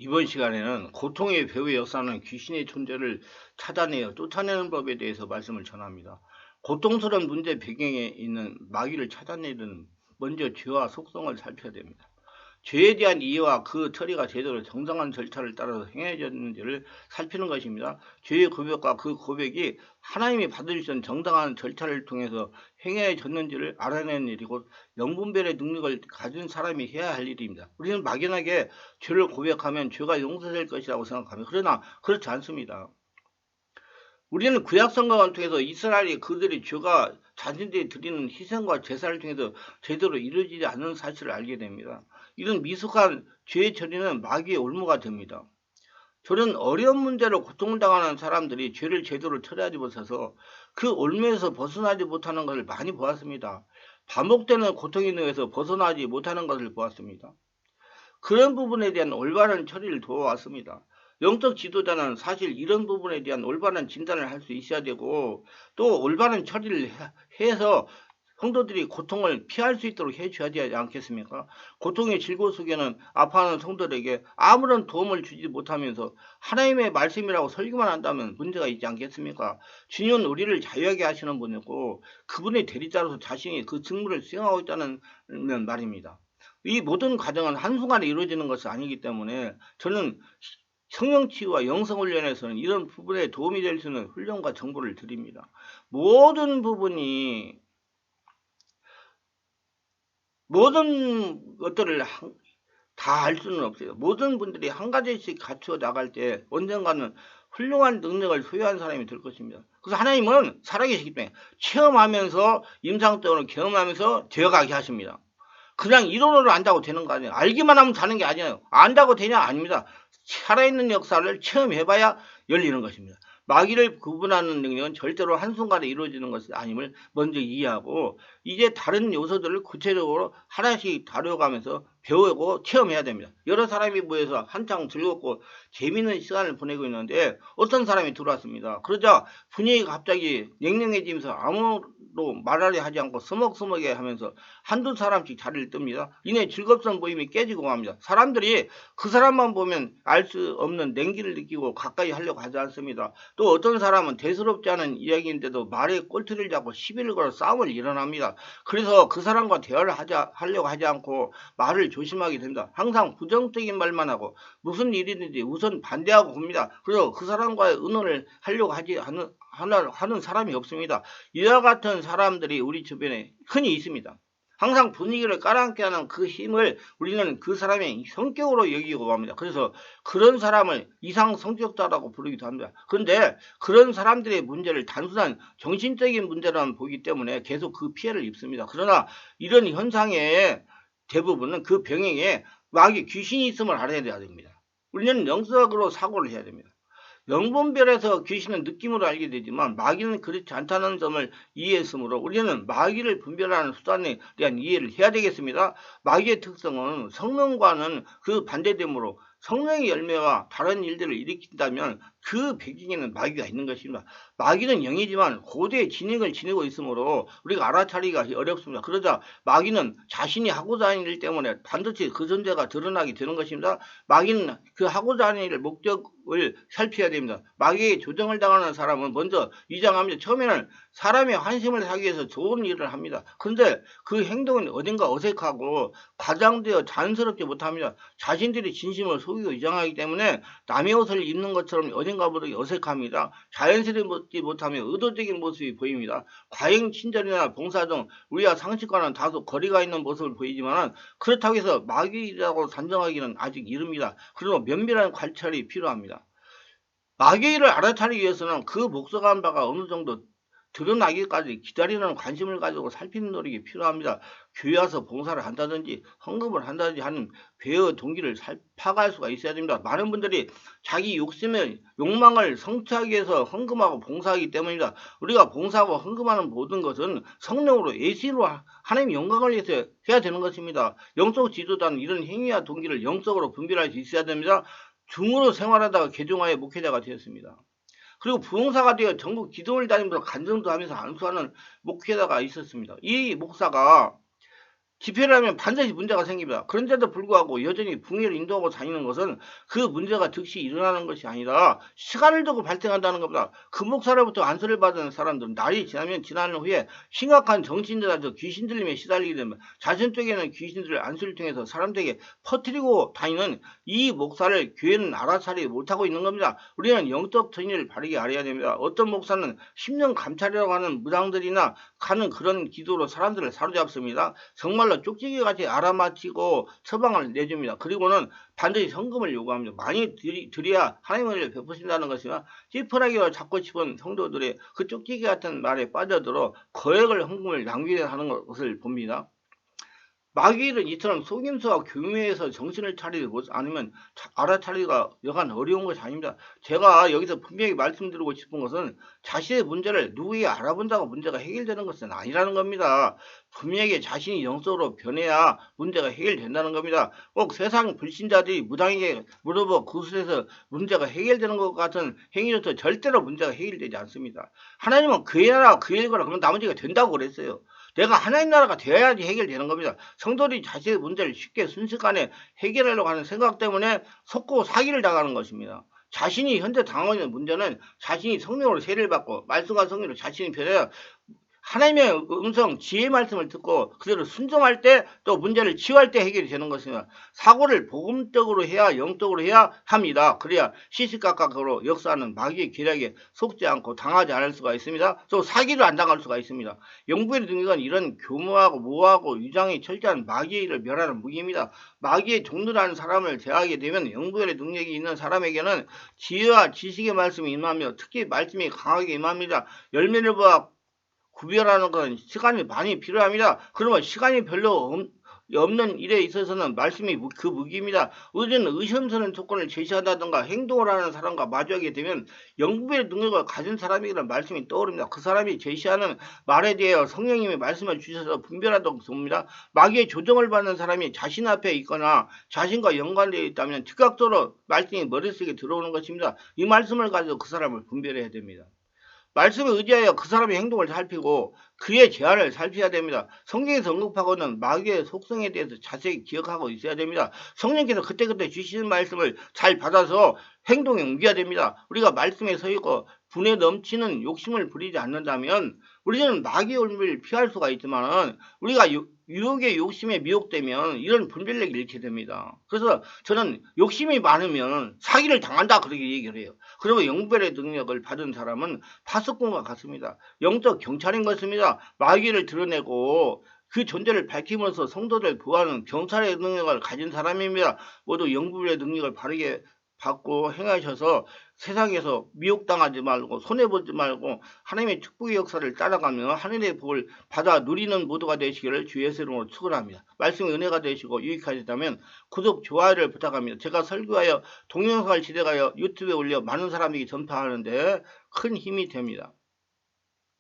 이번 시간에는 고통의 배후에 역사하는 귀신의 존재를 찾아내어 쫓아내는 법에 대해서 말씀을 전합니다. 고통스러운 문제 배경에 있는 마귀를 찾아내려면 먼저 죄와 속성을 살펴야 됩니다. 죄에 대한 이해와 그 처리가 제대로 정당한 절차를 따라서 행해졌는지를 살피는 것입니다. 죄의 고백과 그 고백이 하나님이 받으시는 정당한 절차를 통해서 행해졌는지를 알아내는 일이 곧 영분별의 능력을 가진 사람이 해야 할 일입니다. 우리는 막연하게 죄를 고백하면 죄가 용서될 것이라고 생각합니다. 그러나 그렇지 않습니다. 우리는 구약성경을 통해서 이스라엘이 그들의 죄가 자신들이 드리는 희생과 제사를 통해서 제대로 이루어지지 않는 사실을 알게 됩니다. 이런 미숙한 죄의 처리는 마귀의 올무가 됩니다. 저는 어려운 문제로 고통을 당하는 사람들이 죄를 제대로 처리하지 못해서 그 올무에서 벗어나지 못하는 것을 많이 보았습니다. 반복되는 고통에 의해서 벗어나지 못하는 것을 보았습니다. 그런 부분에 대한 올바른 처리를 도와왔습니다. 영적 지도자는 사실 이런 부분에 대한 올바른 진단을 할 수 있어야 되고 또 올바른 처리를 해서 성도들이 고통을 피할 수 있도록 해줘야 되지 않겠습니까? 고통의 질고 속에는 아파하는 성도들에게 아무런 도움을 주지 못하면서 하나님의 말씀이라고 설교만 한다면 문제가 있지 않겠습니까? 주님은 우리를 자유하게 하시는 분이고 그분의 대리자로서 자신이 그 직무를 수행하고 있다는 말입니다. 이 모든 과정은 한순간에 이루어지는 것이 아니기 때문에 저는 성령치유와 영성훈련에서는 이런 부분에 도움이 될 수 있는 훈련과 정보를 드립니다. 모든 것들을 다 할 수는 없어요. 모든 분들이 한 가지씩 갖추어 나갈 때 언젠가는 훌륭한 능력을 소유한 사람이 될 것입니다. 그래서 하나님은 살아계시기 때문에 체험하면서 임상적으로 경험하면서 되어가게 하십니다. 그냥 이론으로 안다고 되는 거 아니에요. 알기만 하면 되는 게 아니에요. 안다고 되냐? 아닙니다. 살아있는 역사를 체험해봐야 열리는 것입니다. 마귀를 구분하는 능력은 절대로 한순간에 이루어지는 것이 아님을 먼저 이해하고 이제 다른 요소들을 구체적으로 하나씩 다뤄가면서 배우고 체험해야 됩니다. 여러 사람이 모여서 한창 즐겁고 재미있는 시간을 보내고 있는데 어떤 사람이 들어왔습니다. 그러자 분위기가 갑자기 냉랭해지면서 아무도 말하려 하지 않고 서먹서먹해 하면서 한두 사람씩 자리를 뜹니다. 이내 즐겁던 모임이 깨지고 맙니다. 사람들이 그 사람만 보면 알 수 없는 냉기를 느끼고 가까이 하려고 하지 않습니다. 또 어떤 사람은 대수롭지 않은 이야기인데도 말에 꼴투리를 잡고 시비를 걸어 싸움을 일어납니다. 그래서 그 사람과 대화를 하려고 하지 않고 말을 조심하게 됩니다. 항상 부정적인 말만 하고 무슨 일이든지 우선 반대하고 봅니다. 그래서 그 사람과의 의논을 하려고 하는 사람이 없습니다. 이와 같은 사람들이 우리 주변에 흔히 있습니다. 항상 분위기를 깔아앉게 하는 그 힘을 우리는 그 사람의 성격으로 여기고 합니다. 그래서 그런 사람을 이상 성격자라고 부르기도 합니다. 그런데 그런 사람들의 문제를 단순한 정신적인 문제라만 보기 때문에 계속 그 피해를 입습니다. 그러나 이런 현상의 대부분은 그 병행에 마귀 귀신이 있음을 알아야 됩니다. 우리는 영적으로 사고를 해야 됩니다. 영분별에서 귀신은 느낌으로 알게 되지만 마귀는 그렇지 않다는 점을 이해했으므로 우리는 마귀를 분별하는 수단에 대한 이해를 해야 되겠습니다. 마귀의 특성은 성령과는 그 반대되므로 성령의 열매와 다른 일들을 일으킨다면 그 배경에는 마귀가 있는 것입니다. 마귀는 영이지만 고대의 진행을 지니고 있으므로 우리가 알아차리기가 어렵습니다. 그러자 마귀는 자신이 하고자 하는 일 때문에 반드시 그 존재가 드러나게 되는 것입니다. 마귀는 그 하고자 하는 일을 목적을 살펴야 됩니다. 마귀의 조정을 당하는 사람은 먼저 위장합니다. 처음에는 사람의 환심을 사기 위해서 좋은 일을 합니다. 그런데 그 행동은 어딘가 어색하고 과장되어 자연스럽지 못합니다. 자신들이 진심을 속이고 위장하기 때문에 남의 옷을 입는 것처럼 어딘가 모르게 어색합니다. 자연스럽지 못하며 의도적인 모습이 보입니다. 과잉 친절이나 봉사 등 우리와 상식과는 다소 거리가 있는 모습을 보이지만 그렇다고 해서 마귀라고 단정하기는 아직 이릅니다. 그리고 면밀한 관찰이 필요합니다. 마귀를 알아차리기 위해서는 그 목적한 바가 어느 정도 드러나기까지 기다리는 관심을 가지고 살피는 노력이 필요합니다. 교회 와서 봉사를 한다든지 헌금을 한다든지 하는 배의 동기를 파악할 수가 있어야 됩니다. 많은 분들이 자기 욕망을 성취하기 위해서 헌금하고 봉사하기 때문입니다. 우리가 봉사하고 헌금하는 모든 것은 성령으로 예시로 하나님의 영광을 위해서 해야 되는 것입니다. 영적 지도자는 이런 행위와 동기를 영적으로 분별할 수 있어야 됩니다. 중으로 생활하다가 개종하여 목회자가 되었습니다. 그리고 부흥사가 되어 전국 기도를 다니면서 간증도 하면서 안수하는 목회자가 있었습니다. 이 목사가 집회를 하면 반드시 문제가 생깁니다. 그런데도 불구하고 여전히 붕괴를 인도하고 다니는 것은 그 문제가 즉시 일어나는 것이 아니라 시간을 두고 발생한다는 겁니다. 그 목사로부터 안수를 받은 사람들은 날이 지나면 지난 후에 심각한 정신들한테 귀신 들림에 시달리게 되면 자신 쪽에는 귀신들을 안수를 통해서 사람들에게 퍼뜨리고 다니는 이 목사를 교회는 알아차리지 못하고 있는 겁니다. 우리는 영적 정의를 바르게 알아야 됩니다. 어떤 목사는 10년 감찰이라고 하는 무당들이나 가는 그런 기도로 사람들을 사로잡습니다. 정말로 쪽지기같이 알아맞히고 처방을 내줍니다. 그리고는 반드시 헌금을 요구합니다. 많이 드려야 하나님의 은혜를 베푸신다는 것이나 찌푸라기로 잡고 싶은 성도들의 그 쪽지기 같은 말에 빠져들어 거액을 헌금을 낭비하는 것을 봅니다. 마귀는 이처럼 속임수와 교묘해서 정신을 차리지 않으면 알아차리기가 여간 어려운 것이 아닙니다. 제가 여기서 분명히 말씀드리고 싶은 것은 자신의 문제를 누구에게 알아본다고 문제가 해결되는 것은 아니라는 겁니다. 분명히 자신이 영적으로 변해야 문제가 해결된다는 겁니다. 꼭 세상 불신자들이 무당에게 물어보 구슬에서 문제가 해결되는 것 같은 행위로서 절대로 문제가 해결되지 않습니다. 하나님은 그의 나라 그의 일거라 그러면 나머지가 된다고 그랬어요. 내가 하나님 나라가 되어야지 해결되는 겁니다. 성도들이 자신의 문제를 쉽게 순식간에 해결하려고 하는 생각 때문에 속고 사기를 당하는 것입니다. 자신이 현재 당하고 있는 문제는 자신이 성령으로 세례를 받고 말씀과 성령으로 자신이 변해야 하나님의 음성, 지혜의 말씀을 듣고 그대로 순종할 때 또 문제를 치유할 때 해결이 되는 것입니다. 사고를 복음적으로 해야 영적으로 해야 합니다. 그래야 시시각각으로 역사하는 마귀의 계략에 속지 않고 당하지 않을 수가 있습니다. 또 사기를 안 당할 수가 있습니다. 영부의 능력은 이런 교묘하고 모호하고 위장이 철저한 마귀의 일을 멸하는 무기입니다. 마귀의 종들하는 사람을 대하게 되면 영부의 능력이 있는 사람에게는 지혜와 지식의 말씀이 임하며 특히 말씀이 강하게 임합니다. 열매를 보아 구별하는 건 시간이 많이 필요합니다. 그러면 시간이 별로 없는 일에 있어서는 말씀이 그 무기입니다. 우리는 의심스러운 조건을 제시한다든가 행동을 하는 사람과 마주하게 되면 영부의 능력을 가진 사람이라는 말씀이 떠오릅니다. 그 사람이 제시하는 말에 대해 성령님이 말씀을 주셔서 분별하도록 돕니다. 마귀의 조정을 받는 사람이 자신 앞에 있거나 자신과 연관되어 있다면 즉각적으로 말씀이 머릿속에 들어오는 것입니다. 이 말씀을 가지고 그 사람을 분별해야 됩니다. 말씀에 의지하여 그 사람의 행동을 살피고 그의 제안을 살펴야 됩니다. 성경에서 언급하고는 마귀의 속성에 대해서 자세히 기억하고 있어야 됩니다. 성령께서 그때그때 주시는 말씀을 잘 받아서 행동에 옮겨야 됩니다. 우리가 말씀에 서 있고 분에 넘치는 욕심을 부리지 않는다면 우리는 마귀의 올무를 피할 수가 있지만 우리가 유혹의 욕심에 미혹되면 이런 분별력을 잃게 됩니다. 그래서 저는 욕심이 많으면 사기를 당한다 그렇게 얘기를 해요. 그리고 영별의 능력을 받은 사람은 파수꾼과 같습니다. 영적 경찰인 것입니다. 마귀를 드러내고 그 존재를 밝히면서 성도들 보호하는 경찰의 능력을 가진 사람입니다. 모두 영별의 능력을 바르게 받고 행하셔서 세상에서 미혹당하지 말고 손해보지 말고 하나님의 축복의 역사를 따라가며 하늘의 복을 받아 누리는 모두가 되시기를 주의 이름으로 축원합니다. 말씀의 은혜가 되시고 유익하셨다면 구독, 좋아요를 부탁합니다. 제가 설교하여 동영상을 제작하여 유튜브에 올려 많은 사람에게 전파하는데 큰 힘이 됩니다.